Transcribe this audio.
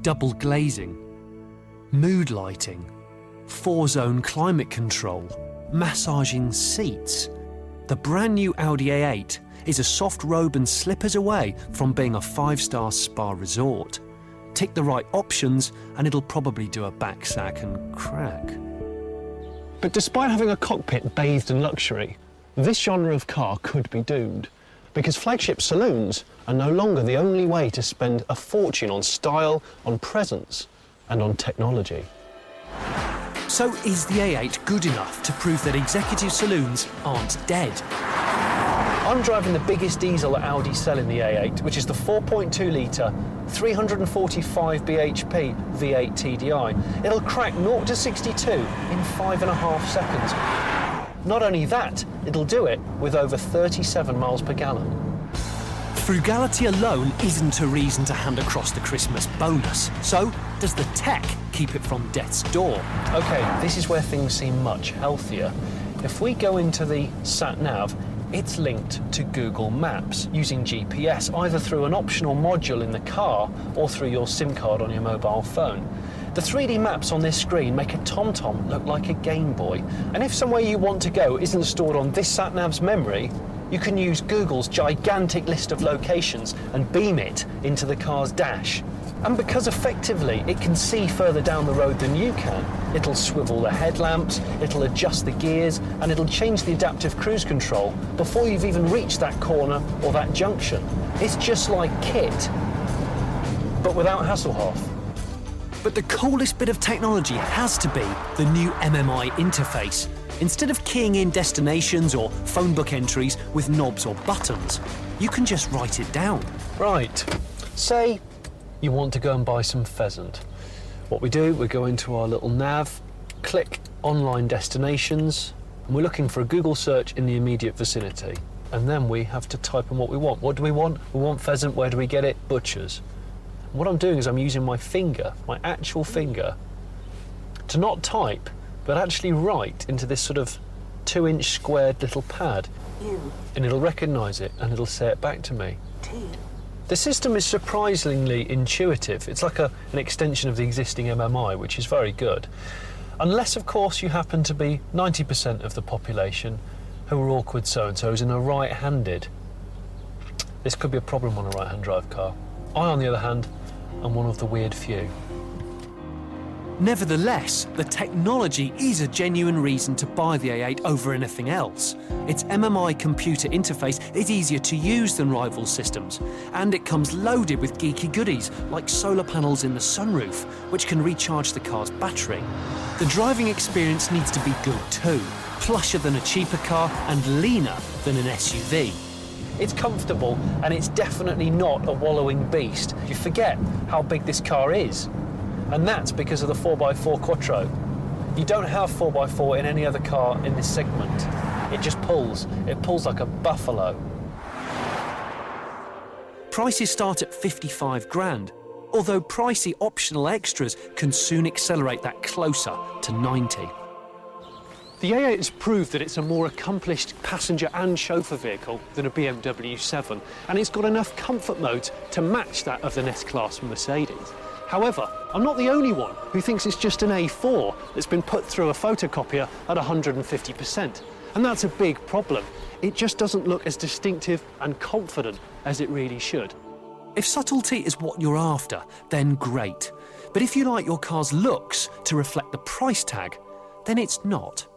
double glazing, mood lighting, 4-zone climate control, massaging seats. The brand new Audi A8 is a soft robe and slippers away from being a 5-star spa resort. Tick the right options and it'll probably do a back sack and crack. But despite having a cockpit bathed in luxury, this genre of car could be doomed, because flagship saloons are no longer the only way to spend a fortune on style, on presence, and on technology. So is the A8 good enough to prove that executive saloons aren't dead? I'm driving the biggest diesel that Audi sell in the A8, which is the 4.2-litre, 345 bhp V8 TDI. It'll crack 0 to 62 in 5.5 seconds. Not only that, it'll do it with over 37 miles per gallon. Frugality alone isn't a reason to hand across the Christmas bonus. So, does the tech keep it from death's door? OK, this is where things seem much healthier. If we go into the sat-nav, it's linked to Google Maps using GPS, either through an optional module in the car or through your SIM card on your mobile phone. The 3D maps on this screen make a TomTom look like a Game Boy. And if somewhere you want to go isn't stored on this sat-nav's memory, you can use Google's gigantic list of locations and beam it into the car's dash. And because effectively it can see further down the road than you can, it'll swivel the headlamps, it'll adjust the gears, and it'll change the adaptive cruise control before you've even reached that corner or that junction. It's just like KIT, but without Hasselhoff. But the coolest bit of technology has to be the new MMI interface. Instead of keying in destinations or phone book entries with knobs or buttons, you can just write it down. Right. Say you want to go and buy some pheasant. What we do, we go into our little nav, click online destinations, and we're looking for a Google search in the immediate vicinity. And then we have to type in what we want. What do we want? We want pheasant. Where do we get it? Butchers. What I'm doing is I'm using my finger, my actual finger, to not type, but actually write into this sort of 2-inch squared little pad. And it'll recognise it and it'll say it back to me. The system is surprisingly intuitive. It's like an extension of the existing MMI, which is very good. Unless, of course, you happen to be 90% of the population who are awkward so-and-sos and are right-handed. This could be a problem on a right-hand drive car. I, on the other hand, am one of the weird few. Nevertheless, the technology is a genuine reason to buy the A8 over anything else. Its MMI computer interface is easier to use than rival systems, and it comes loaded with geeky goodies like solar panels in the sunroof, which can recharge the car's battery. The driving experience needs to be good too, plusher than a cheaper car and leaner than an SUV. It's comfortable, and it's definitely not a wallowing beast. You forget how big this car is. And that's because of the 4x4 Quattro. You don't have 4x4 in any other car in this segment. It just pulls. It pulls like a buffalo. Prices start at 55 grand, although pricey optional extras can soon accelerate that closer to 90. The A8 has proved that it's a more accomplished passenger and chauffeur vehicle than a BMW 7, and it's got enough comfort modes to match that of the S-Class from Mercedes. However, I'm not the only one who thinks it's just an A4 that's been put through a photocopier at 150%. And that's a big problem. It just doesn't look as distinctive and confident as it really should. If subtlety is what you're after, then great. But if you like your car's looks to reflect the price tag, then it's not.